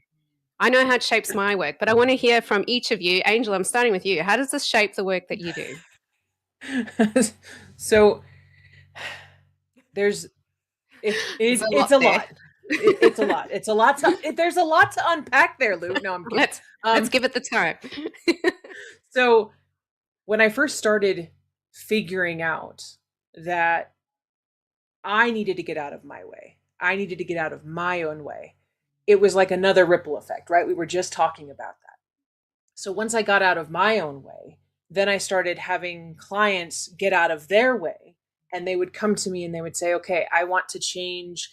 I know how it shapes my work, but I want to hear from each of you. Angel, I'm starting with you. How does this shape the work that you do? so there's There's a it's lot a there. lot. It's a lot. It's a lot to. There's a lot to unpack there, Lou. No, I'm kidding. Let's give it the time. So when I first started figuring out that I needed to get out of my way, I needed to get out of my own way, it was like another ripple effect, right? We were just talking about that. So once I got out of my own way, then I started having clients get out of their way, and they would come to me and they would say, "Okay, I want to change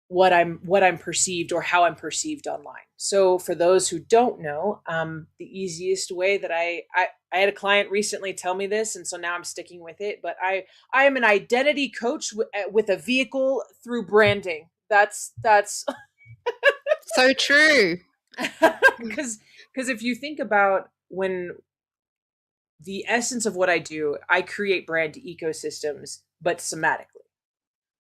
what I'm perceived or how I'm perceived online." So for those who don't know, the easiest way that I had a client recently tell me this, and so now I'm sticking with it. But I am an identity coach with a vehicle through branding. That's So true. because if you think about when the essence of what I do, I create brand ecosystems, but somatically.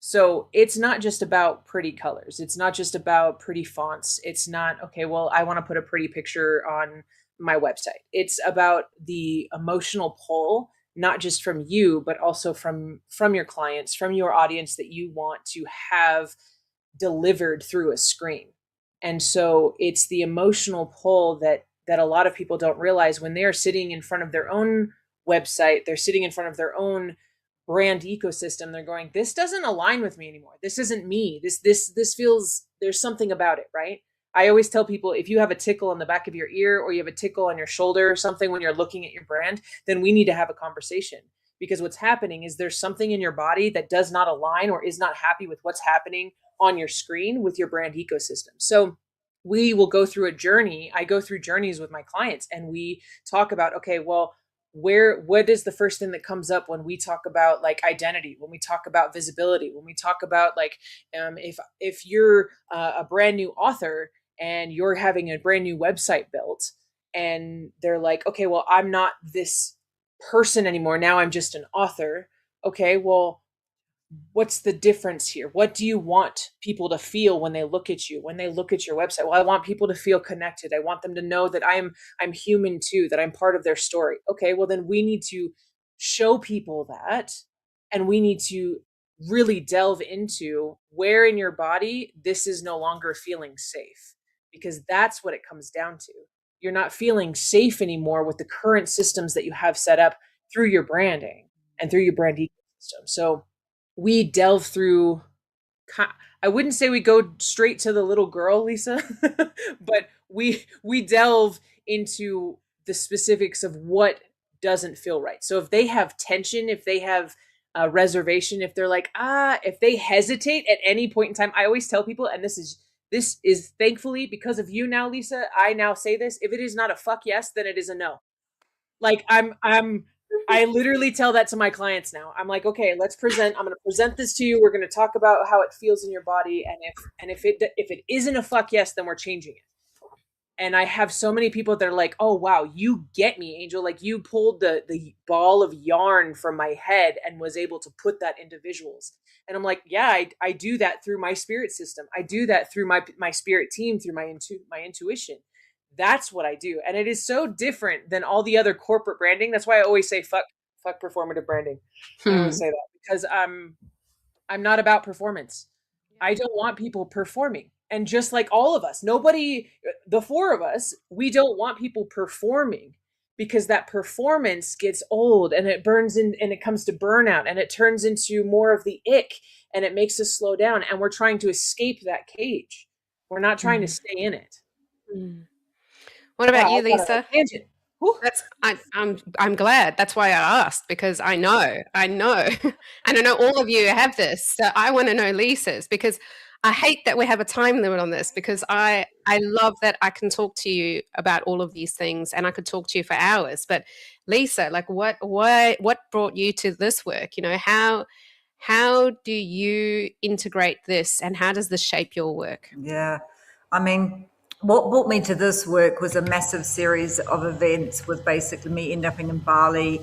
So it's not just about pretty colors. It's not just about pretty fonts. It's not, okay, well, I want to put a pretty picture on my website. It's about the emotional pull, not just from you, but also from your clients, from your audience that you want to have delivered through a screen. And so it's the emotional pull that a lot of people don't realize when they are sitting in front of their own website, they're sitting in front of their own brand ecosystem, they're going, this doesn't align with me anymore. This isn't me. This feels, there's something about it, right? I always tell people, if you have a tickle on the back of your ear or you have a tickle on your shoulder or something when you're looking at your brand, then we need to have a conversation, because what's happening is there's something in your body that does not align or is not happy with what's happening on your screen with your brand ecosystem. So we will go through a journey. I go through journeys with my clients and we talk about, okay, well, what is the first thing that comes up when we talk about like identity, when we talk about visibility, when we talk about like if you're a brand new author and you're having a brand new website built and they're like, okay, well, I'm not this person anymore, now I'm just an author. Okay, well, what's the difference here? What do you want people to feel when they look at you, when they look at your website? Well, I want people to feel connected. I want them to know that I'm human too, that I'm part of their story. Okay, well then we need to show people that, and we need to really delve into where in your body this is no longer feeling safe, because that's what it comes down to. You're not feeling safe anymore with the current systems that you have set up through your branding and through your brand ecosystem. So we delve through, I wouldn't say we go straight to the little girl, Lisa, but we delve into the specifics of what doesn't feel right. So if they have tension, if they have a reservation, if they're like, if they hesitate at any point in time, I always tell people, and this is thankfully because of you now, Lisa, I now say this, if it is not a fuck yes, then it is a no. Like I literally tell that to my clients now. I'm like, okay, I'm going to present this to you. We're going to talk about how it feels in your body. And if it isn't a fuck yes, then we're changing it. And I have so many people that are like, oh, wow, you get me, Angel. Like you pulled the ball of yarn from my head and was able to put that into visuals. And I'm like, yeah, I do that through my spirit system. I do that through my spirit team, through my intuition. That's what I do. And it is so different than all the other corporate branding. That's why I always say fuck performative branding. I always say that because I'm not about performance. I don't want people performing. And just like all of us, the four of us, we don't want people performing, because that performance gets old and it burns in, and it comes to burnout and it turns into more of the ick and it makes us slow down. And we're trying to escape that cage. We're not trying to stay in it. What about Wow, you, Lisa? I'm glad. That's why I asked, because I know, and I know all of you have this. So I want to know Lisa's, because I hate that we have a time limit on this, because I love that I can talk to you about all of these things and I could talk to you for hours. But Lisa, like what brought you to this work? You know, how How do you integrate this, and how does this shape your work? Yeah. I mean, what brought me to this work was a massive series of events with basically me ending up in Bali,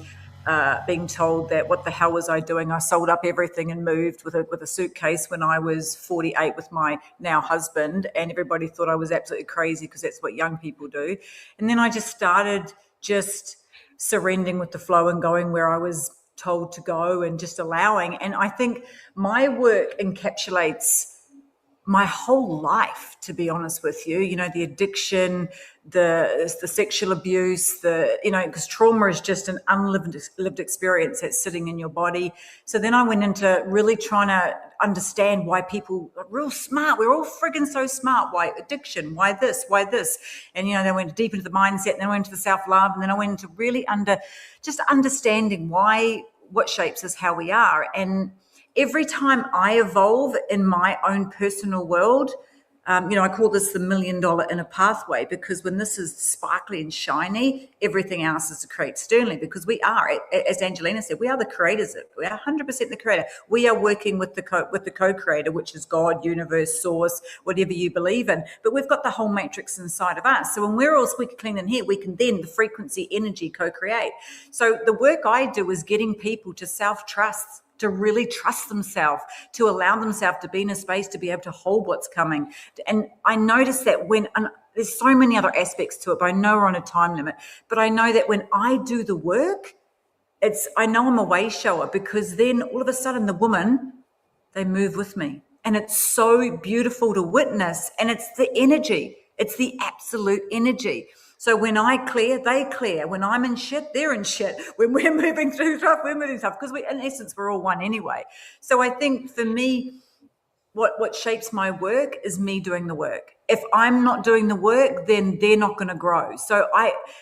being told that what the hell was I doing? I sold up everything and moved with a suitcase when I was 48 with my now husband, and everybody thought I was absolutely crazy because that's what young people do. And then I just started just surrendering with the flow and going where I was told to go and just allowing. And I think my work encapsulates my whole life, to be honest with you. You know, the addiction, the sexual abuse, because trauma is just an lived experience that's sitting in your body. So then I went into really trying to understand why people are real smart. We're all friggin' so smart. Why addiction? Why this? Why this? And, then I went deep into the mindset, and then I went into the self-love, and then I went into really just understanding what shapes us, how we are. And every time I evolve in my own personal world, I call this the $1 million inner pathway, because when this is sparkly and shiny, everything else is to create externally, because we are, as Angelina said, we are the creators. We are 100% the creator. We are working with the co-creator, which is God, universe, source, whatever you believe in. But we've got the whole matrix inside of us. So when we're all squeaky clean in here, we can then, the frequency, energy, co-create. So the work I do is getting people to self-trust, to really trust themselves, to allow themselves to be in a space to be able to hold what's coming. And I notice that there's so many other aspects to it, but I know we're on a time limit. But I know that when I do the work, I know I'm a way shower, because then all of a sudden the woman, they move with me. And it's so beautiful to witness. And it's the energy. It's the absolute energy. So when I clear, they clear. When I'm in shit, they're in shit. When we're moving through stuff, we're moving stuff. Because in essence, we're all one anyway. So I think for me, what shapes my work is me doing the work. If I'm not doing the work, then they're not going to grow. So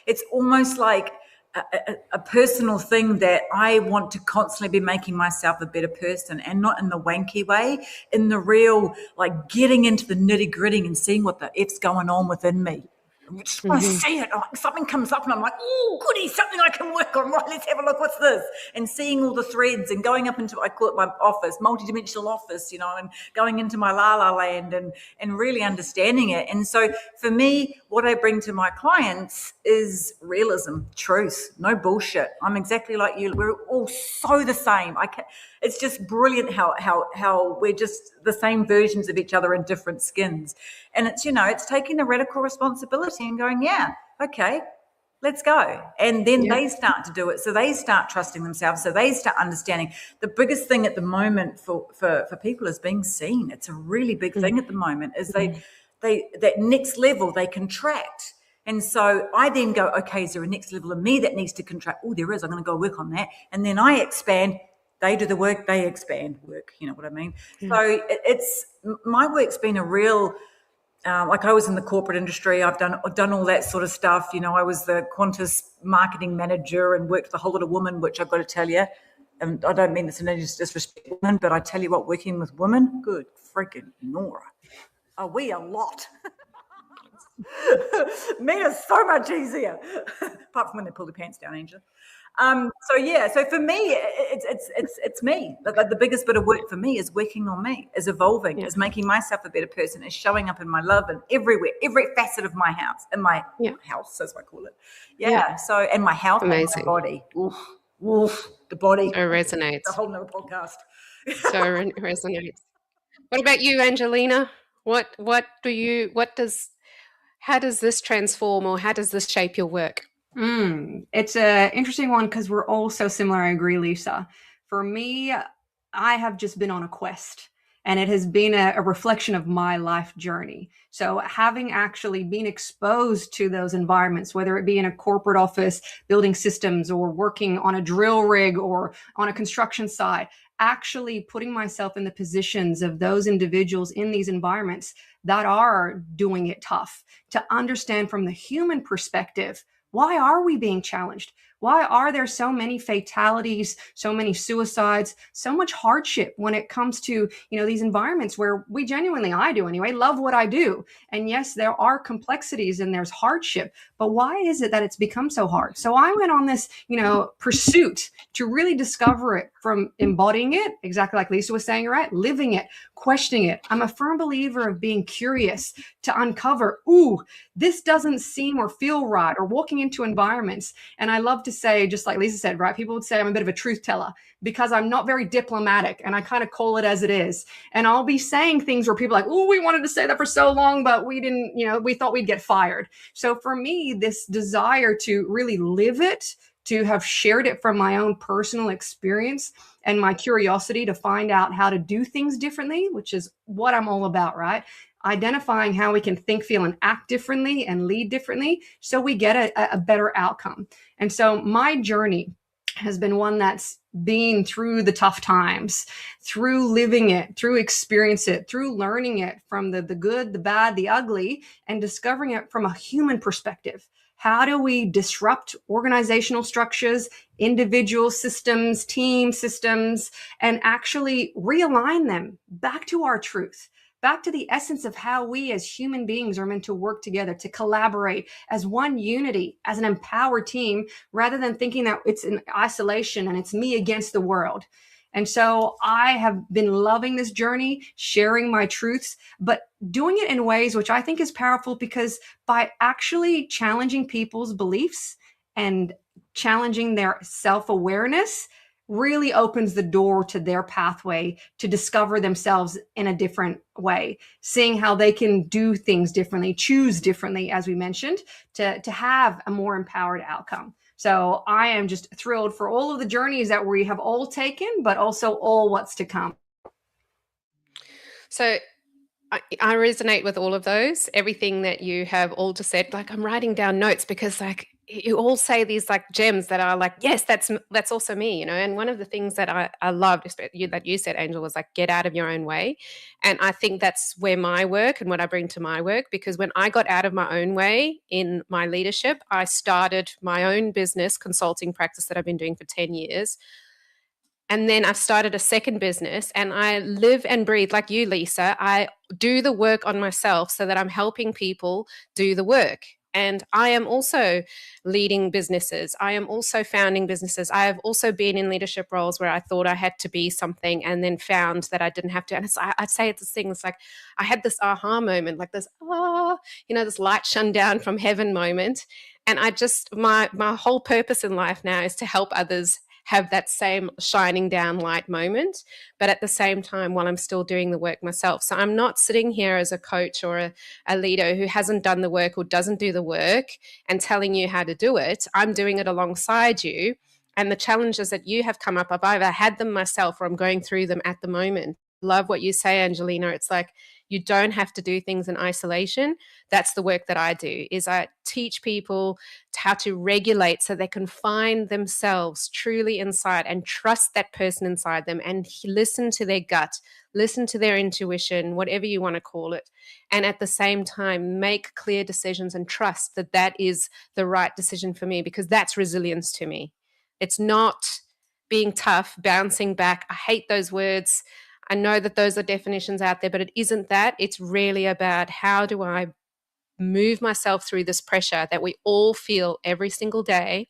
it's almost like a personal thing that I want to constantly be making myself a better person, and not in the wanky way, in the real, like getting into the nitty gritty and seeing what the F's going on within me. I just want to see it. Like something comes up and I'm like, oh, goody, something I can work on. Right, let's have a look. What's this? And seeing all the threads and going up into, I call it my office, multidimensional office, and going into my la land and really understanding it. And so for me, what I bring to my clients is realism, truth, no bullshit. I'm exactly like you. We're all so the same. It's just brilliant how we're just the same versions of each other in different skins. And it's taking the radical responsibility and going, yeah, okay, let's go. And then they start to do it. So they start trusting themselves. So they start understanding. The biggest thing at the moment for people is being seen. It's a really big thing at the moment, is that next level they contract. And so I then go, okay, is there a next level of me that needs to contract? Oh, there is. I'm going to go work on that. And then I expand. They do the work, they expand work. You know what I mean? So my work's been a real, like I was in the corporate industry. I've done all that sort of stuff. I was the Qantas marketing manager and worked with a whole lot of women, which I've got to tell you, and I don't mean this in any disrespect to women, but I tell you what, working with women, good freaking Nora. Are we a lot? Men are so much easier, apart from when they pull their pants down, Angela. So for me, it's me. The biggest bit of work for me is working on me, is evolving, is making myself a better person, is showing up in my love and everywhere, every facet of my house, in my house, as I call it. So, and my health, amazing. And my body. Oof, the body. So resonates. A whole nother podcast. So resonates. What about you, Angelina? How does this transform, or how does this shape your work? It's an interesting one, because we're all so similar. I agree, Lisa. For me, I have just been on a quest, and it has been a reflection of my life journey. So having actually been exposed to those environments, whether it be in a corporate office, building systems, or working on a drill rig or on a construction site, actually putting myself in the positions of those individuals in these environments that are doing it tough, to understand from the human perspective, why are we being challenged? Why are there so many fatalities, so many suicides, so much hardship when it comes to, these environments where we genuinely, I do anyway, love what I do. And yes, there are complexities and there's hardship, but why is it that it's become so hard? So I went on this, pursuit to really discover it, from embodying it, exactly like Lisa was saying, right? Living it, questioning it. I'm a firm believer of being curious to uncover, this doesn't seem or feel right, or walking into environments. And I love to say, just like Lisa said, right? People would say I'm a bit of a truth teller because I'm not very diplomatic, and I kind of call it as it is. And I'll be saying things where people are like, we wanted to say that for so long, but we didn't, we thought we'd get fired. So for me, this desire to really live it, to have shared it from my own personal experience and my curiosity to find out how to do things differently, which is what I'm all about, right? Identifying how we can think, feel, and act differently and lead differently so we get a better outcome. And so my journey has been one that's been through the tough times, through living it, through experience it, through learning it from the good, the bad, the ugly, and discovering it from a human perspective. How do we disrupt organizational structures, individual systems, team systems, and actually realign them back to our truth, back to the essence of how we as human beings are meant to work together, to collaborate as one unity, as an empowered team, rather than thinking that it's in isolation and it's me against the world. And so I have been loving this journey, sharing my truths, but doing it in ways which I think is powerful, because by actually challenging people's beliefs and challenging their self-awareness really opens the door to their pathway to discover themselves in a different way, seeing how they can do things differently, choose differently, as we mentioned, to have a more empowered outcome. So I am just thrilled for all of the journeys that we have all taken, but also all what's to come. So I resonate with all of those, everything that you have all just said. Like, I'm writing down notes because you all say these like gems that are like, yes, that's also me, And one of the things that I loved that you said, Angel, was like, get out of your own way. And I think that's where my work and what I bring to my work, because when I got out of my own way in my leadership, I started my own business consulting practice that I've been doing for 10 years. And then I've started a second business, and I live and breathe like you, Lisa. I do the work on myself so that I'm helping people do the work. And I am also leading businesses. I am also founding businesses. I have also been in leadership roles where I thought I had to be something and then found that I didn't have to. And I'd say it's this thing, it's like I had this aha moment, like this, this light shone down from heaven moment. And I just, my whole purpose in life now is to help others have that same shining down light moment, but at the same time while I'm still doing the work myself. So I'm not sitting here as a coach or a leader who hasn't done the work or doesn't do the work and telling you how to do it. I'm doing it alongside you. And the challenges that you have come up, I've either had them myself or I'm going through them at the moment. Love what you say, Angelina. It's like, you don't have to do things in isolation. That's the work that I do, is I teach people how to regulate so they can find themselves truly inside and trust that person inside them and listen to their gut, listen to their intuition, whatever you want to call it. And at the same time, make clear decisions and trust that that is the right decision for me, because that's resilience to me. It's not being tough, bouncing back. I hate those words. I know that those are definitions out there, but it isn't that. It's really about, how do I move myself through this pressure that we all feel every single day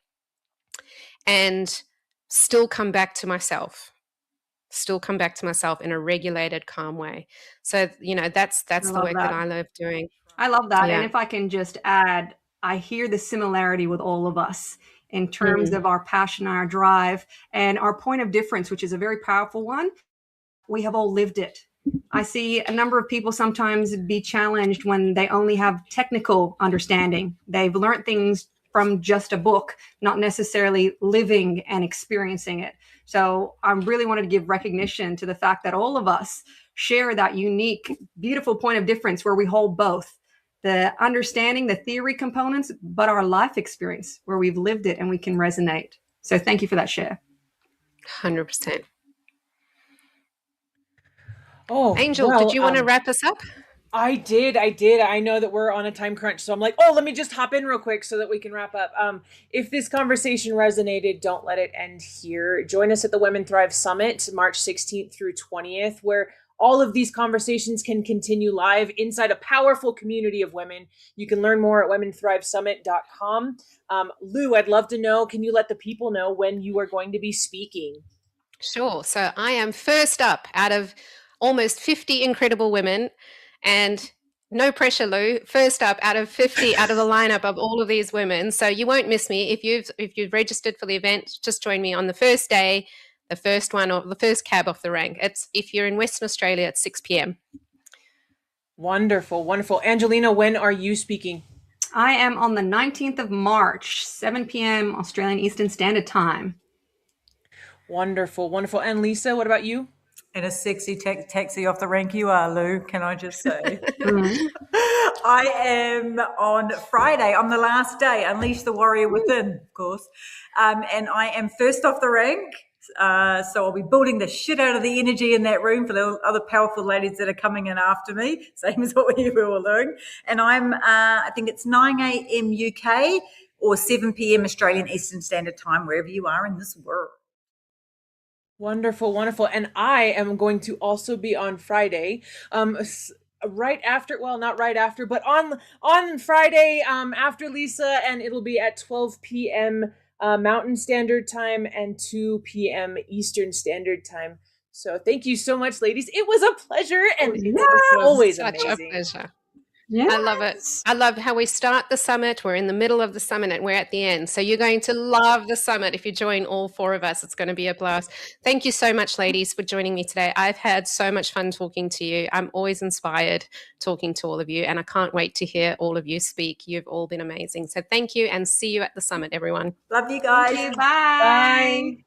and still come back to myself in a regulated, calm way. So, that's the work that I love doing. I love that. Yeah. And if I can just add, I hear the similarity with all of us in terms of our passion, our drive, and our point of difference, which is a very powerful one. We have all lived it. I see a number of people sometimes be challenged when they only have technical understanding. They've learned things from just a book, not necessarily living and experiencing it. So I really wanted to give recognition to the fact that all of us share that unique, beautiful point of difference where we hold both the understanding, the theory components, but our life experience where we've lived it and we can resonate. So thank you for that share. 100%. Oh, Angel, did you want to wrap us up? I did. I know that we're on a time crunch, so I'm like, oh, let me just hop in real quick so that we can wrap up. If this conversation resonated, don't let it end here. Join us at the Women Thrive Summit, March 16th through 20th, where all of these conversations can continue live inside a powerful community of women. You can learn more at womenthrivesummit.com. Lou, I'd love to know, can you let the people know when you are going to be speaking? Sure. So I am first up out of almost 50 incredible women, and no pressure, Lou. First up out of 50 out of the lineup of all of these women. So you won't miss me if you've registered for the event. Just join me on the first day, the first one or the first cab off the rank. It's if you're in Western Australia at 6 p.m. Wonderful, wonderful. Angelina, when are you speaking? I am on the 19th of March, 7 p.m. Australian Eastern Standard Time. Wonderful, wonderful. And Lisa, what about you? And a sexy taxi off the rank you are, Lou, can I just say? I am on Friday, on the last day, Unleash the Warrior Within, of course. And I am first off the rank. So I'll be building the shit out of the energy in that room for the other powerful ladies that are coming in after me, same as what we were doing. And I think it's 9 a.m. UK or 7 p.m. Australian Eastern Standard Time, wherever you are in this world. Wonderful, wonderful. And I am going to also be on Friday, right after, well, not right after, but on Friday after Lisa, and it'll be at 12 p.m. Mountain Standard Time and 2 p.m. Eastern Standard Time. So thank you so much, ladies. It was a pleasure, and it's always Such amazing. a pleasure. Yes. I love it. I love how we start the summit. We're in the middle of the summit and we're at the end. So you're going to love the summit if you join all four of us. It's going to be a blast. Thank you so much, ladies, for joining me today. I've had so much fun talking to you. I'm always inspired talking to all of you, and I can't wait to hear all of you speak. You've all been amazing. So thank you, and see you at the summit, everyone. Love you guys. Thank you. Bye. Bye.